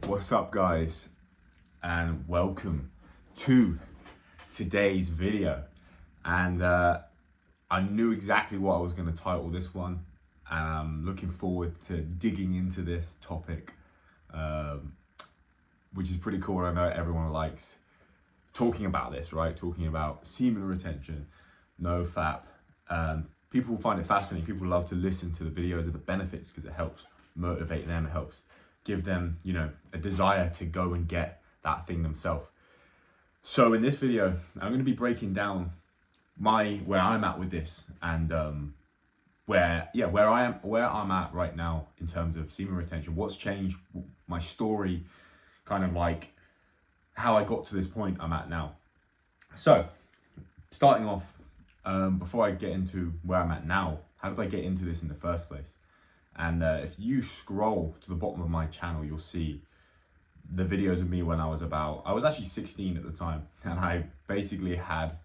What's up, guys, and welcome to today's video. And I knew exactly what I was going to title this one, and I'm looking forward to digging into this topic, which is pretty cool. I know everyone likes talking about this, right? Talking about semen retention, no fap. People find it fascinating. People love to listen to the videos of the benefits because it helps motivate them. It helps give them, a desire to go and get that thing themselves. So in this video, I'm going to be breaking down where I'm at with this, and where I'm at right now in terms of semen retention. What's changed, my story, kind of like how I got to this point I'm at now. So starting off, before I get into where I'm at now, how did I get into this in the first place? And if you scroll to the bottom of my channel, you'll see the videos of me when I was actually 16 at the time. And I basically had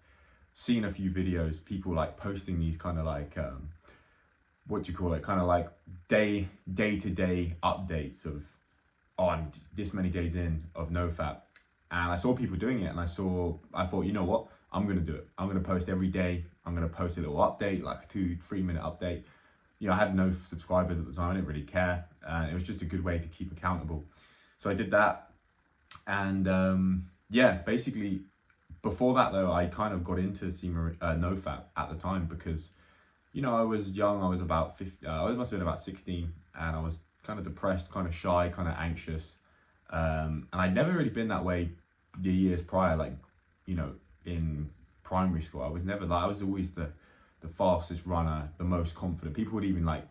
seen a few videos, people like posting these kind of like, kind of like day-to-day updates of, I'm this many days in of NoFap. And I saw people doing it, and I thought, you know what? I'm going to do it. I'm going to post every day. I'm going to post a little update, like a 2-3 minute update. I had no subscribers at the time. I didn't really care. It was just a good way to keep accountable. So I did that. And basically before that though, I kind of got into NoFap at the time because, I was young. I was about 50, I must have been about 16, and I was kind of depressed, kind of shy, kind of anxious. And I'd never really been that way the years prior, like, in primary school. I was always the fastest runner, the most confident. People would even like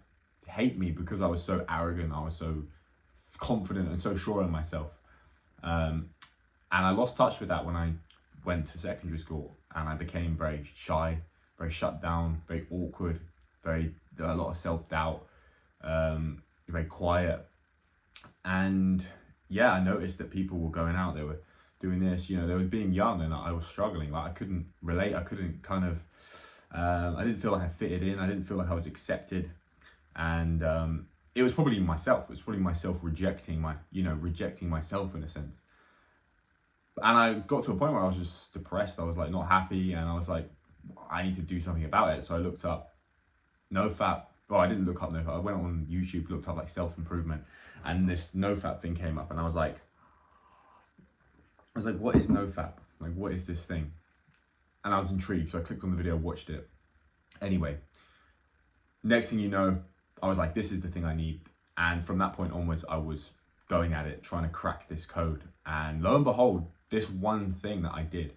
hate me because I was so arrogant. I was so confident and so sure in myself. And I lost touch with that when I went to secondary school, and I became very shy, very shut down, very awkward, a lot of self-doubt, very quiet. And yeah, I noticed that people were going out, they were doing this, they were being young, and I was struggling. Like, I couldn't relate. I couldn't I didn't feel like I fitted in. I didn't feel like I was accepted. And it was probably myself. It was probably myself rejecting myself in a sense. And I got to a point where I was just depressed. I was like not happy, and I was like, I need to do something about it. So I looked up NoFap. Well, I didn't look up NoFap. I went on YouTube, looked up like self-improvement, and this NoFap thing came up, and I was like, what is NoFap? Like, what is this thing? And I was intrigued, so I clicked on the video, watched it. Anyway, next thing you know, I was like, this is the thing I need. And from that point onwards, I was going at it, trying to crack this code. And lo and behold, this one thing that I did,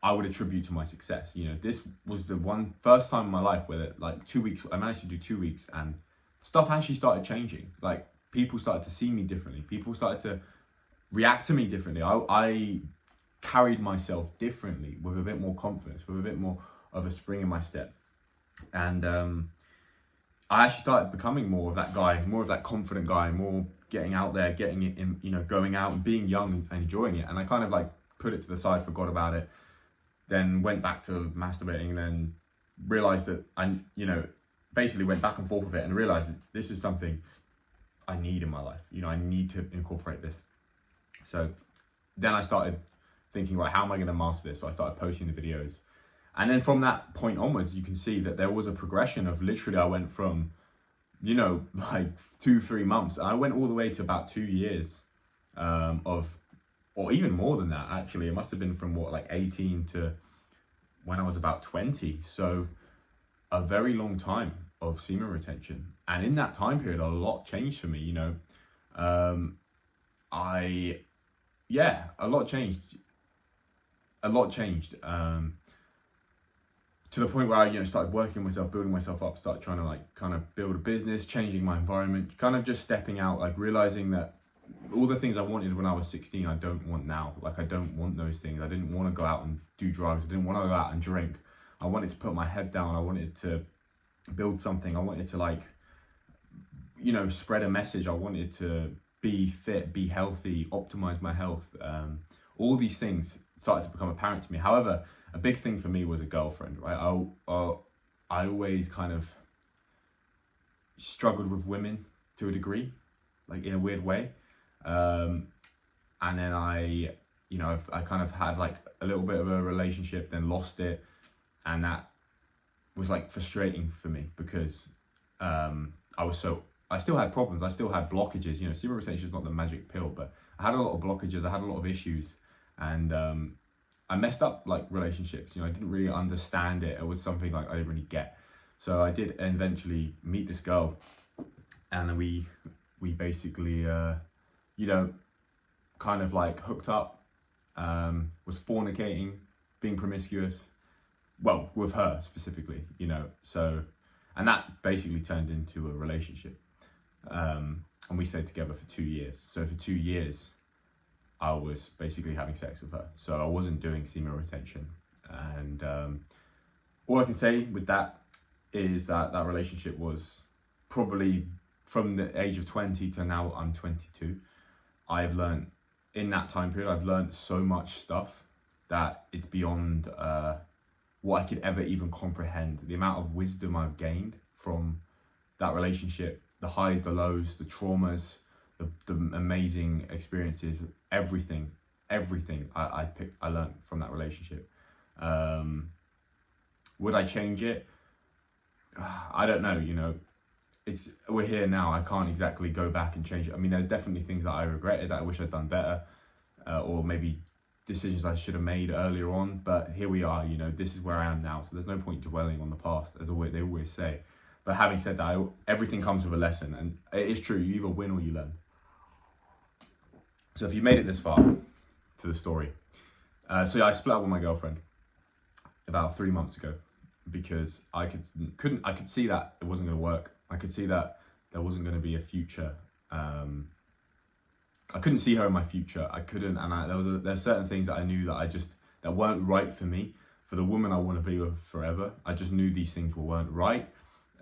I would attribute to my success. This was the first time in my life where like 2 weeks, I managed to do 2 weeks, and stuff actually started changing. Like, people started to see me differently. People started to react to me differently. I carried myself differently, with a bit more confidence, with a bit more of a spring in my step. And I actually started becoming more of that guy, more of that confident guy, more getting out there, getting it in, going out and being young and enjoying it. And I kind of like put it to the side, forgot about it, then went back to masturbating, and then realized that I, basically went back and forth with it, and realized that this is something I need in my life. I need to incorporate this. So then I started thinking, right, how am I going to master this? So I started posting the videos. And then from that point onwards, you can see that there was a progression of literally, I went from, like 2-3 months. I went all the way to about 2 years or even more than that, actually. It must have been from like 18 to when I was about 20. So a very long time of semen retention. And in that time period, a lot changed for me, a lot changed. To the point where I, started working myself, building myself up, started trying to like kind of build a business, changing my environment, kind of just stepping out, like realizing that all the things I wanted when I was 16, I don't want now. Like, I don't want those things. I didn't want to go out and do drugs. I didn't want to go out and drink. I wanted to put my head down. I wanted to build something. I wanted to like, spread a message. I wanted to be fit, be healthy, optimize my health. All these things started to become apparent to me. However, a big thing for me was a girlfriend, right? I always kind of struggled with women to a degree. like in a weird way. And then I kind of had like a little bit of a relationship, then lost it, and that was like frustrating for me because I still had problems, I still had blockages. Semen retention is not the magic pill, but I had a lot of blockages, I had a lot of issues, and I messed up like relationships. I didn't really understand it. It was something like I didn't really get. So I did eventually meet this girl, and we basically kind of like hooked up, was fornicating, being promiscuous, well, with her specifically, so, and that basically turned into a relationship, and we stayed together for 2 years. So for 2 years I was basically having sex with her, so I wasn't doing semen retention. And all I can say with that is that that relationship was probably from the age of 20 to now I'm 22. I've learned in that time period, I've learned so much stuff that it's beyond what I could ever even comprehend. The amount of wisdom I've gained from that relationship, the highs, the lows, the traumas, the amazing experiences, everything I learned from that relationship. Would I change it? I don't know. We're here now. I can't exactly go back and change it. I mean, there's definitely things that I regretted, that I wish I'd done better, or maybe decisions I should have made earlier on. But here we are. This is where I am now. So there's no point dwelling on the past, as they always say. But having said that, everything comes with a lesson, and it is true. You either win or you learn. So if you made it this far to the story, I split up with my girlfriend about 3 months ago because I could see that it wasn't going to work. I could see that there wasn't going to be a future. I couldn't see her in my future. I couldn't, and there's certain things that I knew that weren't right for me, for the woman I want to be with forever. I just knew these things weren't right.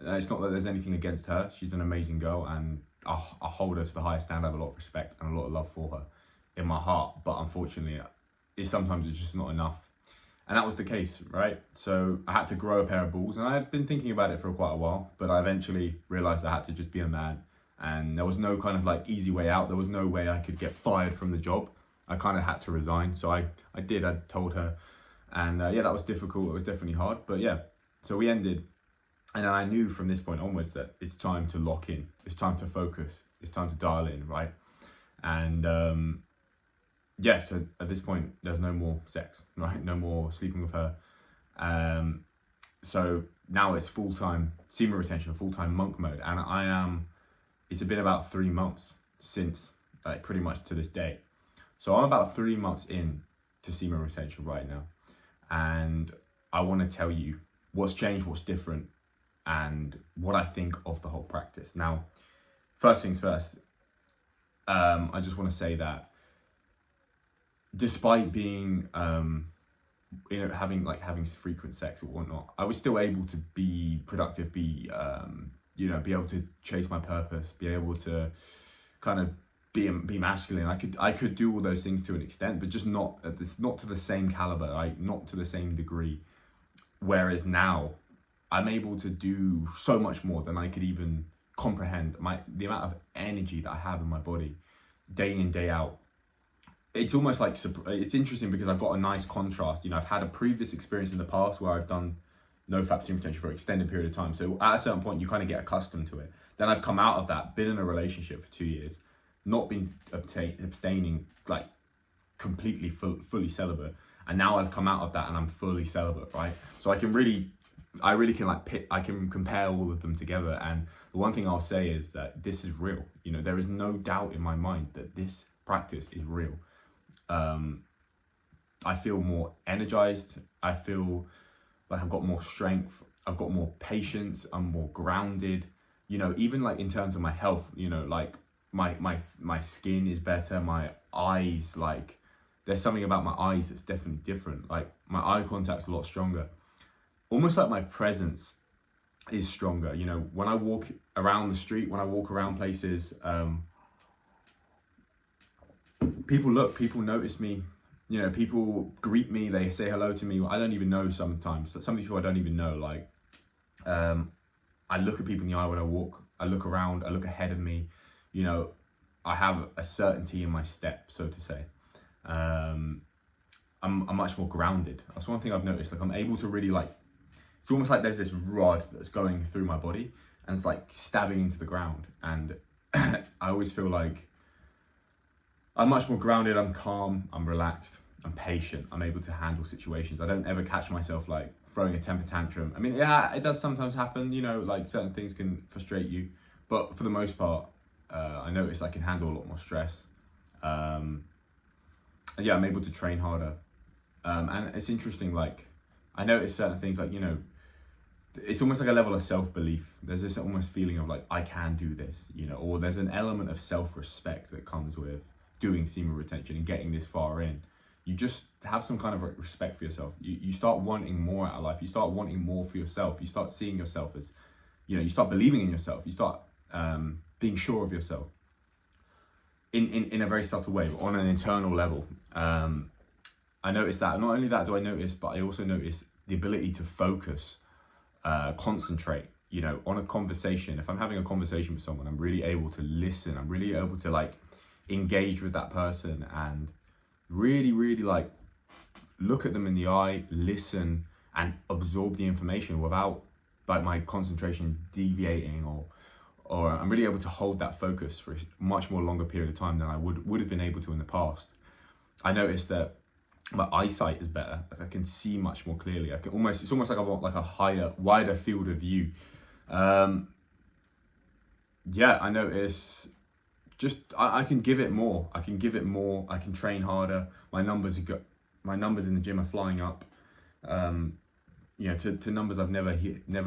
It's not that there's anything against her. She's an amazing girl, and I hold her to the highest standard. I have a lot of respect and a lot of love for her in my heart. But unfortunately, sometimes it's just not enough. And that was the case, right? So I had to grow a pair of balls, and I had been thinking about it for quite a while, but I eventually realized I had to just be a man, and there was no kind of like easy way out. There was no way I could get fired from the job. I kind of had to resign. So I did, I told her, and that was difficult. It was definitely hard, but yeah, so we ended. And then I knew from this point onwards that it's time to lock in. It's time to focus. It's time to dial in, right? And so at this point, there's no more sex, right? No more sleeping with her. So now it's full-time semen retention, full-time monk mode. And it's been about 3 months since, like pretty much to this day. So I'm about 3 months in to semen retention right now. And I want to tell you what's changed, what's different, and what I think of the whole practice. Now, first things first, I just want to say that despite being, having frequent sex or whatnot, I was still able to be productive, be able to chase my purpose, be able to kind of be masculine. I could do all those things to an extent, but just not to the same caliber, right? Not to the same degree. Whereas now, I'm able to do so much more than I could even comprehend. The amount of energy that I have in my body, day in, day out. It's almost like, it's interesting because I've got a nice contrast. I've had a previous experience in the past where I've done no fap semen retention for an extended period of time. So at a certain point, you kind of get accustomed to it. Then I've come out of that, been in a relationship for 2 years, not been abstaining, like completely fully celibate. And now I've come out of that and I'm fully celibate, right? So I really can I can compare all of them together. And the one thing I'll say is that this is real. There is no doubt in my mind that this practice is real. I feel more energized. I feel like I've got more strength. I've got more patience. I'm more grounded. Even like in terms of my health, like my skin is better. My eyes, like there's something about my eyes that's definitely different. Like my eye contact's a lot stronger. Almost like my presence is stronger. When I walk around the street, when I walk around places, people notice me. People greet me, they say hello to me. I don't even know sometimes. Some people I don't even know. Like, I look at people in the eye when I walk. I look around. I look ahead of me. I have a certainty in my step, so to say. I'm much more grounded. That's one thing I've noticed. Like, I'm able to really, like, it's almost like there's this rod that's going through my body and it's like stabbing into the ground. And I always feel like I'm much more grounded, I'm calm, I'm relaxed, I'm patient, I'm able to handle situations. I don't ever catch myself like throwing a temper tantrum. I mean, yeah, it does sometimes happen, you know, like certain things can frustrate you. But for the most part, I notice I can handle a lot more stress. And yeah, I'm able to train harder. And it's interesting, like, I notice certain things like, you know, it's almost like a level of self-belief. There's this almost feeling of like, I can do this, you know, or there's an element of self-respect that comes with doing semen retention and getting this far in. You just have some kind of respect for yourself. You start wanting more out of life. You start wanting more for yourself. You start seeing yourself as, you know, you start believing in yourself. You start being sure of yourself in a very subtle way, on an internal level. I noticed that. Not only that do I notice, but I also notice the ability to focus, concentrate, you know, on a conversation. If I'm having a conversation with someone, I'm really able to listen. I'm really able to like engage with that person and really like look at them in the eye, listen and absorb the information without like my concentration deviating, or I'm really able to hold that focus for a much more longer period of time than I would have been able to in the past. I noticed that my eyesight is better. Like, I can see much more clearly. It's almost like I want like a wider field of view. Yeah, I notice just I can give it more. I can give it more. I can train harder. My numbers in the gym are flying up. You know, to numbers I've never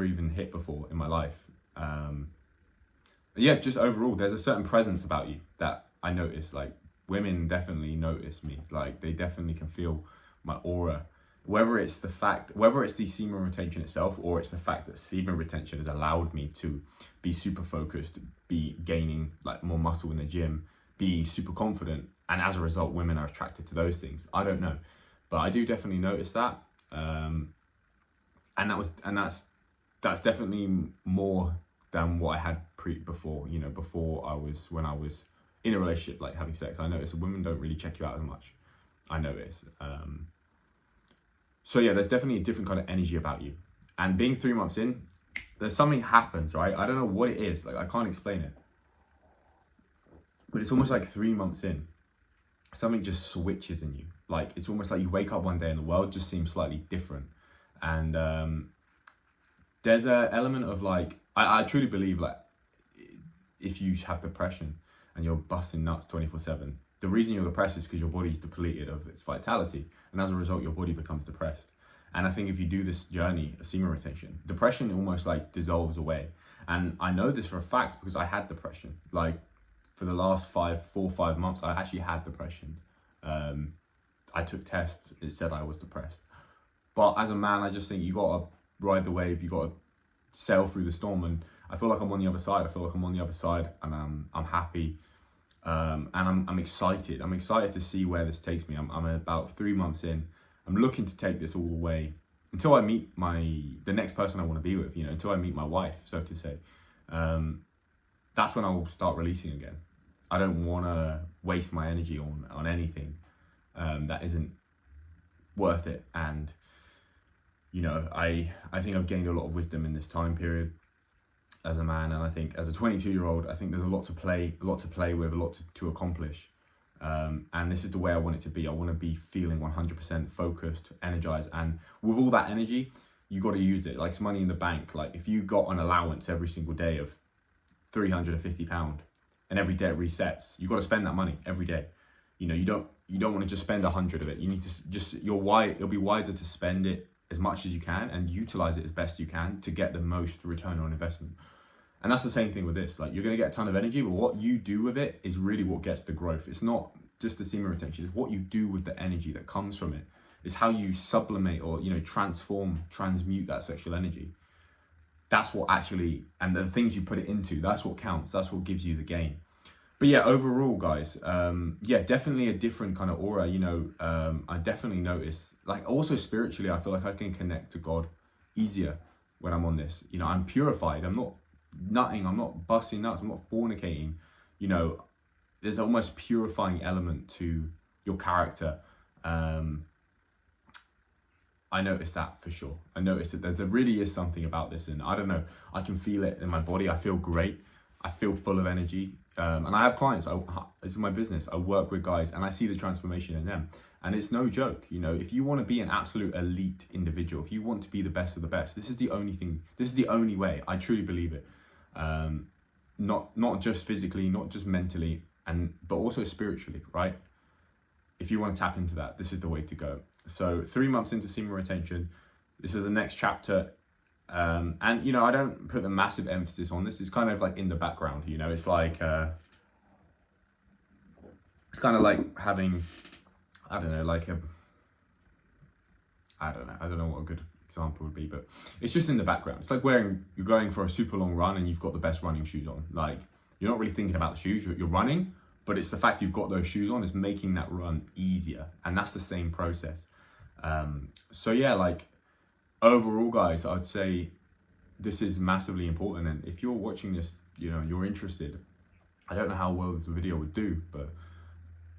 even hit before in my life. Yeah, just overall, there's a certain presence about you that I notice. Like, women definitely notice me. Like, they definitely can feel my aura. Whether it's the semen retention itself, or it's the fact that semen retention has allowed me to be super focused, be gaining like more muscle in the gym, be super confident, and as a result, women are attracted to those things. I don't know, but I do definitely notice that. And that's definitely more than what I had before. You know, when I was in a relationship, like having sex, I noticed women don't really check you out as much. I notice. So yeah, there's definitely a different kind of energy about you. And being 3 months in, there's something happens, right? I don't know what it is. Like, I can't explain it. But it's almost like 3 months in, something just switches in you. Like, it's almost like you wake up one day and the world just seems slightly different. And there's an element of like, I truly believe, like, if you have depression and you're busting nuts 24/7, the reason you're depressed is because your body's depleted of its vitality, and as a result, your body becomes depressed. And I think if you do this journey of semen retention, depression almost like dissolves away. And I know this for a fact because I had depression. Like, for the last 4 or 5 months, I actually had depression. I took tests, it said I was depressed. But as a man, I just think you gotta ride the wave, you gotta sail through the storm, and I feel like I'm on the other side. I feel like I'm on the other side, and I'm happy. And I'm excited. I'm excited to see where this takes me. I'm about 3 months in. I'm looking to take this all the way until I meet the next person I want to be with. You know, until I meet my wife, so to say. That's when I will start releasing again. I don't want to waste my energy on anything that isn't worth it. And you know, I think I've gained a lot of wisdom in this time period as a man, and I think as a 22-year-old, I think there's a lot to play with, a lot to accomplish, and this is the way I want it to be. I want to be feeling 100% focused, energized, and with all that energy, you got to use it. Like, it's money in the bank. Like, if you got an allowance every single day of £350, and every day it resets, you got to spend that money every day. You know, you don't want to just spend 100 of it. You need to it'll be wiser to spend it as much as you can and utilize it as best you can to get the most return on investment. And that's the same thing with this. Like, you're going to get a ton of energy, but what you do with it is really what gets the growth. It's not just the semen retention. It's what you do with the energy that comes from it. It's how you sublimate or, you know, transmute that sexual energy. That's what actually, and the things you put it into, that's what counts. That's what gives you the gain. But yeah, overall, guys, yeah, definitely a different kind of aura. You know, I definitely notice, like, also spiritually, I feel like I can connect to God easier when I'm on this. You know, I'm purified. I'm not nutting. I'm not busting nuts. I'm not fornicating. You know, there's almost purifying element to your character. I noticed that for sure. I noticed that there really is something about this, and I don't know, I can feel it in my body. I feel great. I feel full of energy. And I have clients, this is my business. I work with guys and I see the transformation in them. And it's no joke, you know, if you want to be an absolute elite individual, if you want to be the best of the best, this is the only thing, this is the only way. I truly believe it. Not just physically, not just mentally, but also spiritually, right? If you want to tap into that, this is the way to go. So 3 months into semen retention, this is the next chapter. And you know, I don't put a massive emphasis on this. It's kind of like in the background, you know, it's like, it's kind of like having, I don't know, like I don't know what a good example would be, but it's just in the background. It's like you're going for a super long run and you've got the best running shoes on. Like, you're not really thinking about the shoes, you're running, but it's the fact you've got those shoes on is making that run easier. And that's the same process. So yeah, like overall guys, I'd say this is massively important. And if you're watching this, you know, you're interested, I don't know how well this video would do, but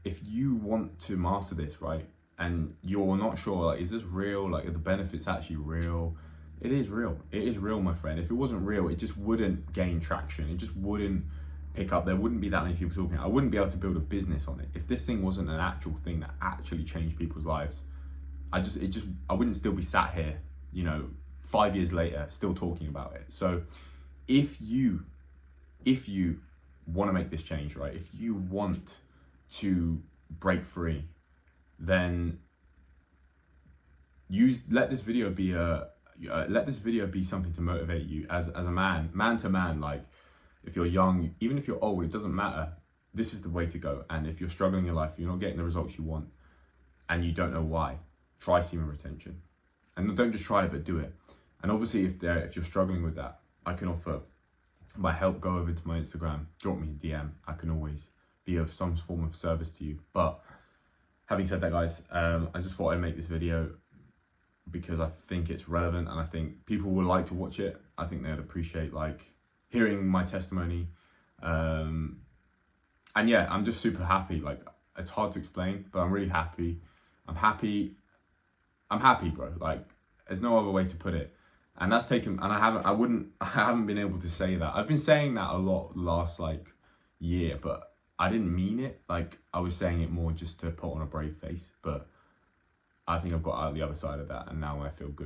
if you want to master this, right, and you're not sure, like, is this real? Like, are the benefits actually real? It is real. It is real, my friend. If it wasn't real, it just wouldn't gain traction. It just wouldn't pick up. There wouldn't be that many people talking. I wouldn't be able to build a business on it. If this thing wasn't an actual thing that actually changed people's lives, I wouldn't still be sat here, you know, 5 years later, still talking about it. So if you want to make this change, right, if you want to break free, then let this video be something to motivate you as a man to man. Like, if you're young, even if you're old, it doesn't matter. This is the way to go. And if you're struggling in your life, you're not getting the results you want, and you don't know why, try semen retention. And don't just try it, but do it. And obviously, if you're struggling with that, I can offer my help. Go over to my Instagram, drop me a DM. I can always be of some form of service to you. But having said that, guys, I just thought I'd make this video because I think it's relevant and I think people would like to watch it. I think they'd appreciate like hearing my testimony. And yeah, I'm just super happy. Like, it's hard to explain, but I'm really happy. I'm happy, bro. Like, there's no other way to put it. And that's taken, and I haven't been able to say that. I've been saying that a lot last like year, but I didn't mean it. Like, I was saying it more just to put on a brave face, but I think I've got out the other side of that, and now I feel good.